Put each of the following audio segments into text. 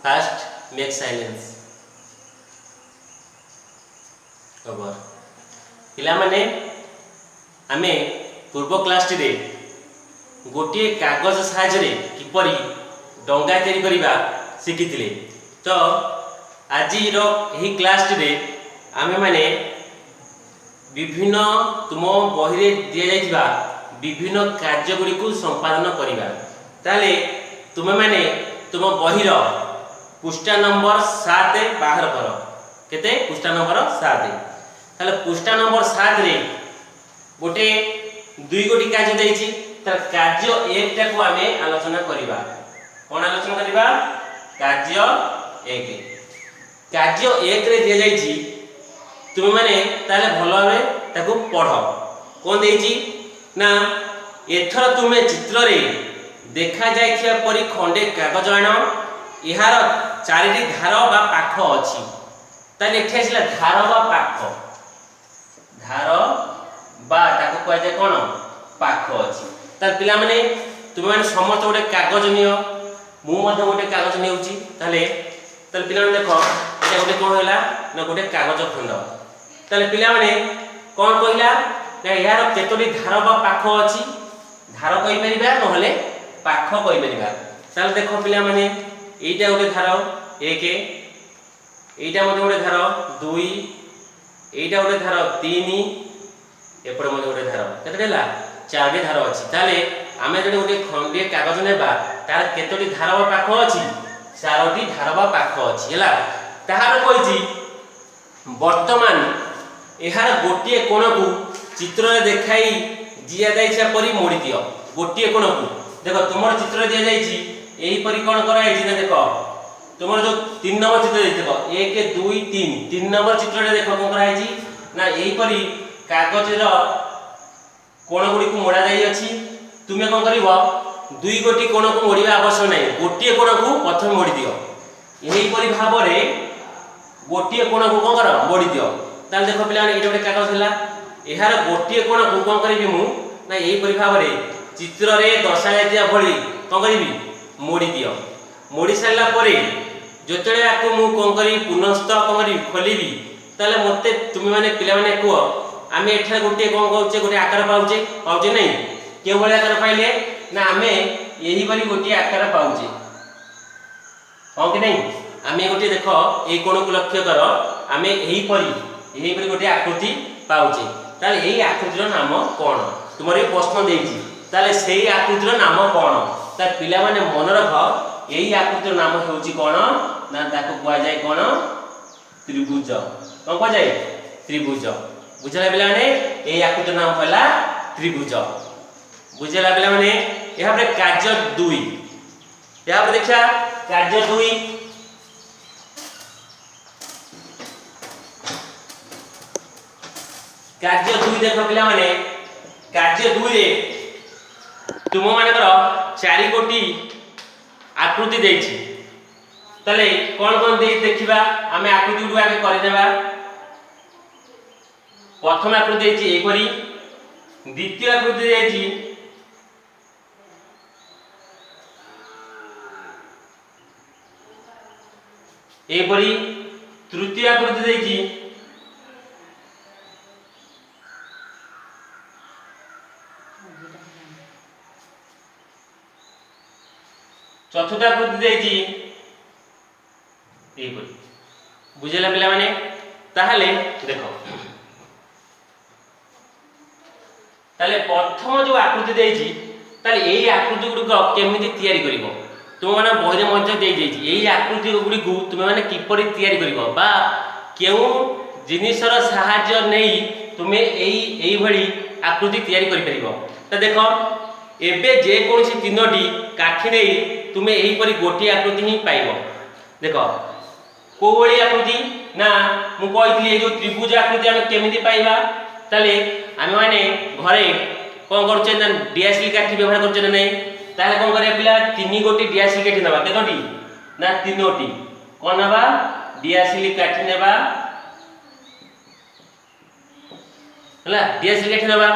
First, make silence. Over. पिला माने आमे पूर्व क्लास रे गोटे कागज साहाय्य किपरि डंगा तैयारी करिबा शिखिथिले। तो आज यही क्लास रे आमे माने विभिन्न तुम बही दि जाइथिबा विभिन्न कार्य गुडी को संपादन करिबा। ताले तुमे माने तुम बहिर पृष्ठा नंबर 7 बाहर कर। केते पृष्ठा नंबर 7 ताले पृष्ठा नंबर 7 रे गोटे दुई गोटी कार्य देइछि। तार कार्य 1 टा को आमे आलोचना करिबा। कोन आलोचना करिबा? कार्य 1। कार्य 1 रे दि जाइछि तुमे माने ताले भलो भाबे ताको पढ। कोन देइछि ना एथर तुमे चित्र रे देखा जाइथिया परि खंडे कागज आनो। इहार चारिटी धार बा पाख अछि। ताले एठे आसिला धार बा पाख। धार बा ताको कहै जे कोन पाख अछि। तार पिला माने तुमे माने समस्त गोटे कागज नियो। मु मध्ये गोटे कागज नेउची। ताले पिला माने देखो एटा गोटे कोन होला ना गोटे कागज खंड। ताले पिला माने कोन कहिला ना यार केतोटी धार बा पाख अछि। धार कहि परिबा नहले पाख कहि परिबा। ताले देखो पिला माने एटा गोटे धार 1, एटा मध्ये गोटे धार 2, एटा गोटे धार 3, एपडे मध्ये गोटे धार केते देला 4 धार अछि। ताले आमे जडे गोटे खंडे कागज नेबा तार केतोटी धार बा पाख अछि? 4टी धार बा पाख अछि हैला। ताहार कहिछि वर्तमान एहार गोटिए कोण को चित्र रे देखाई दिया जाइछा परि मोड़ी दियो। गोटिए कोण को देखो तुमर चित्र दिया जाइछि एही परि कोण कराइ छि ना देखो तुमर जो 3 नंबर चित्र देखो 1 2 3 3 नंबर चित्र रे देखो कोण कराइ छि ना एही परि कागज रो कोण गुडी को मोडा जाई अछि। तुमे कोन करिवो दुई गोटी कोण को मोडीबा आवश्यक नै। गोटिए कोण को प्रथम मोडी दियो। एही परि भाव रे गोटिए कोण को कोन कर मोडी दियो। ताल देखो पिला एटा गोटे कागज हला। एहार गोटिए कोण को कोन करिवि मु ना एही परि भाव रे चित्र रे दर्शाया दिया भली कोन करिवि मोडी दियो। मोडी सारला परे जतळे आकु मु कोन करि पुनस्थ कोन करि खोलिबि ताले मते तुमे माने पिला माने को आमे एठा गोटे कोन कहउचे गोटे आकार पाउचे नै। के भली आकार पाइले ना आमे एही परि गोटे आकार पाउचे हो कि नै। आमे गोटे देखो ए कोण को लक्ष्य कर आमे एही परि गोटे आकृति पाउचे। ताले एही आकृतिर नाम कोन तुमरे प्रश्न देइछि। ताले सेही आकृतिर नाम कोन ता पिला माने मन रख। एही आकृतिर नाम हेउछि कोन ना ताको कुआ जाय कोन त्रिभुज। कोन कुआ जाय त्रिभुज। बुझला पिला माने एही आकृतिर नाम होला त्रिभुज। बुझला पिला माने एहा पर कार्य 2 एहा पर देखा कार्य 2 कार्य 2 देखो पिला माने कार्य 2 रे तुम मानकर 4 गोटी आकृति देछि। तले कोन कोन दे देखिबा आमे आकृति गुडू आगे करि देबा। प्रथम आकृति देछि एपरि। द्वितीय आकृति देछि एपरि। तृतीय आकृति देछि चतुर्थ आकृति देछि एपरि। बुझेला पिला माने ताहाले देखो ताले प्रथम जो आकृति देछि ताले एही आकृति गुडी को केमिति तयारी करिवो तुम माने बहिरे मध्य देइ देछि। एही आकृति गुडी को तुम माने किपरि तयारी करिवो बा केउ जिनिसर सहाय्य नै तुमे एही भली आकृति तयारी करि परिवो। त देखो एबे जे कोनसी तीनोटी काठी नै तुमे एही परि गोटी आकृति ही पाइबो। देखो को भली आकृति ना मु कहितली ए जो त्रिभुज आकृति हम केमिति पाइबा। ताले आमे माने घरे कोन करछे ना डीएसएल काठी व्यवहार करछे ना नै। ताले कोन करे पिला 3 गोटी डीएसएल काठी नबा। केतोटी ना 3टी कोन नबा डीएसएल काठी नेबा हला। डीएसएल काठी नबा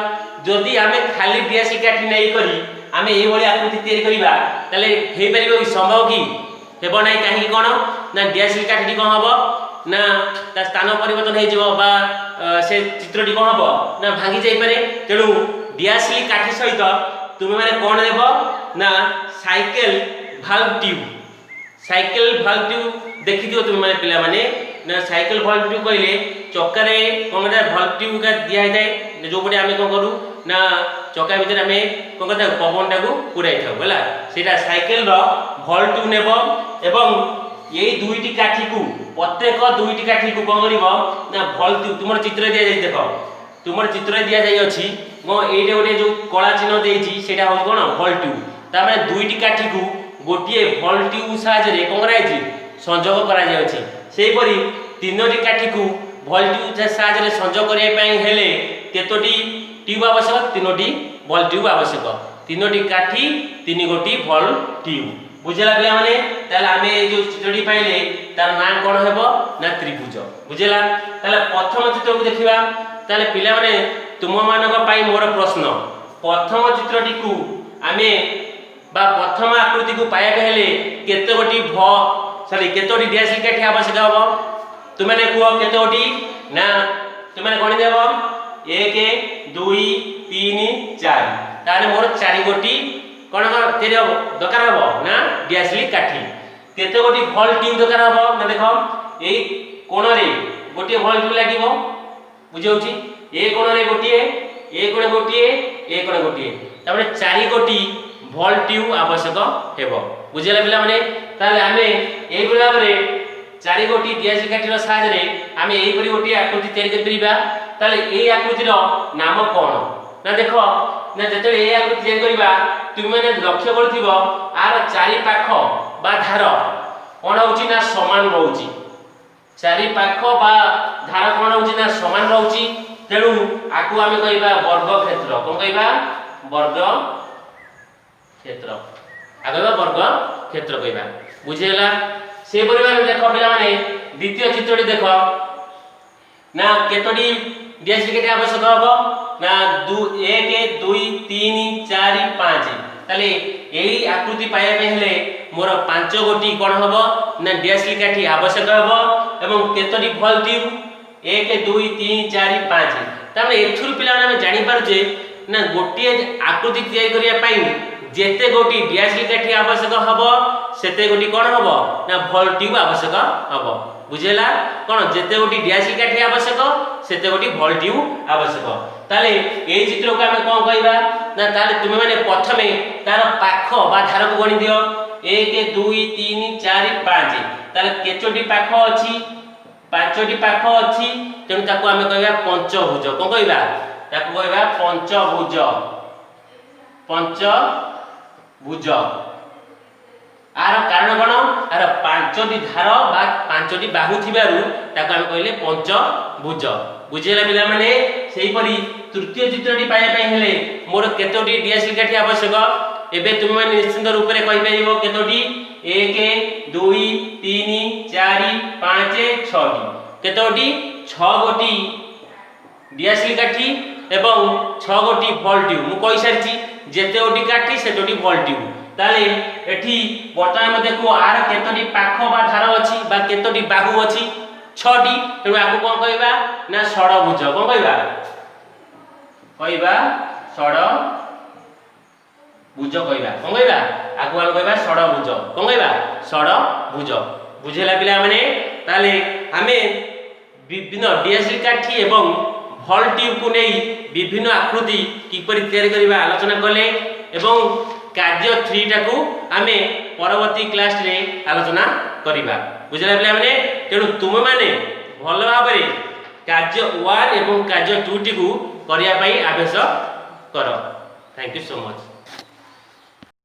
जदि आमे खाली डीएसएल काठी नै करी आमे एही भली आकृति तयारी करिबा ताले हे परिबो कि संभव कि हेबो नाही काहे कोन ना डीएसएल काठी कोन हबो ना ता स्थान परिवर्तन हे जिवो बा से चित्रटी कोन हबो ना भांगी जाई पारे तेणु डीएसएल काठी सहित तुमे माने कोन देबो ना साइकिल भाल्व ट्यूब देखि दियो तुमे माने पिला माने ना साइकिल भाल्व ट्यूब कहले चक्का रे कोन भाल्व ट्यूब का दिया जाय जो पटे आमे कोन करू ना चक्का भीतर आमे कोन करता पवन टाको पुराई थाउ होला सेटा साइकिल रो भाल्व ट्यूब नेबो एवं ये दुईटी काठी को प्रत्येक दुईटी काठी को कोन करिवो ना भाल्व ट्यूब तुमर चित्र दिया जाय देखो तुमर चित्र दिया जाय अछि मो एटे गोटे जो कला चिन्ह देछि सेटा हो कोन भाल्व ट्यूब ता माने दुईटी काठी को गोटिए भाल्व ट्यूब साहाय्य रे कोन करायछि संयोग करा जाय अछि सेही परि तीनोटी काठी को भाल्व ट्यूब साहाय्य रे संयोग करिया पई हेले केतोटी ट्यूब आवश्यक तीनोटी भाल्व ट्यूब आवश्यक तीनोटी काठी तीन गोटी भाल्व ट्यूब बुझला पिला माने ताले आमे जो चित्रटी पाइले तार नाम कोन हेबो ना त्रिभुज बुझला ताले प्रथम चित्र को देखिबा ताले पिला माने तुम मानक पाई मोर प्रश्न प्रथम चित्रटी को आमे बा प्रथम आकृति को पाया हेले केते गोटी केतोटी डीएसएल काठी आवश्यक हबो तुमे ने कुओ केतोटी ना तुमे कोन देबो 1 2 3 4 ताले मोर 4 गोटी कोन तेरे दरकार हबो ना डीएसएल काठी केते गोटी भाल्व ट्यूब दरकार हबो ना देखो एई कोन रे गोटी भाल्व ट्यूब लागिवो बुझौची ए कोन रे गोटी ए कोन गोटी ए कोन गोटी तामे 4 गोटी भाल्व ट्यूब आवश्यक हेबो बुझला पिला माने ताले आमे एई गुला रे 4 गोटी डीएसएल काठी रो साहाय्य रे आमे एई परि गोटी आकृति तयारी कर परिबा ताले एई आकृति रो नाम कोन ना देखो ना जते एई आकृति तयारी करबा तुमे ने लक्ष्य करथिबो आर चारि पाख बा धार कोन होउची ना समान रहउची चारि पाख बा धार कोन होउची ना समान रहउची तेणु आकु आमे कहबा वर्ग क्षेत्र कोन कहबा वर्ग क्षेत्र आगबा वर्ग क्षेत्र कहबा बुझेला से परिमाण देखो पिला माने द्वितीय चित्रटी देखो ना केतोटी डीएसएल काठी आवश्यक हबो ना 1 2 3 4 5 ताले एई आकृति पाया पे हेले मोर 5 गोटी कोन हबो ना डीएसएल काठी आवश्यक हबो एवं केतोटी भाल्व ट्यूब 1 2 3 4 5 तामे एथुर पिला माने जानि पार जे ना गोटी आकृति तयारी करिया पई जेते गोटी डीएसएल काठी आवश्यक हबो सेते गोटी कोन हबो ना भाल्व ट्यूब आवश्यक हबो बुझेला कोन जेते गोटी डीएसएल काठी आवश्यक सेते गोटी भाल्व ट्यूब आवश्यक ताले एई चित्र को हम कोन कहबा ना ताले तुमे माने प्रथमे तार पाख बा धार को गणी दियो 1 2 3 4 5 ताले केचोटी पाख अछि पांचोटी पाख अछि तेनु ताको हम कहबा पंचभुज कोन कहबा ताको कहबा पंचभुज पंचभुज आर कारण कोन आर पांचोटी धार बा पांचोटी बाहु थिबारु ताको हम कहले पंचभुज बुझेला पिला माने सेही परि तृतीय चित्रटी पाया पई हेले मोर केतोटी डीएसएल काठी आवश्यक एबे तुम माने निश्चित रूप रे कहि परिबो केतोटी 1 2 3 4 5 6 केतोटी 6 गोटी डीएसएल काठी एवं 6 गोटी भाल्व ट्यूब मु कहि सारची जेते गोटी काठी सेतोटी भाल्व ट्यूब ताले एठी वर्तमान मध्ये को आर केतोटी पाख बा धार अछि बा केतोटी बाहु अछि 6टी तेनु आकु कोन कहबा ना षडभुज कोन कहबा षडभुज कहबा कोन कहबा आकु हम कहबा षडभुज कोन कहबा षडभुज बुझेला पिला माने ताले हमें विभिन्न डीएसएल काठी एवं भाल्व ट्यूब को नै विभिन्न आकृति किपरि तयारी करबा आलोचना कले एवं कार्य 3 टाकू आमे परवर्ती क्लास रे आलोचना करिबा बुझला पिला माने तेणु तुम माने भल भाबरे कार्य 1 एवं कार्य 2 टी को करिया पई अभ्यास करो थैंक यू सो मच।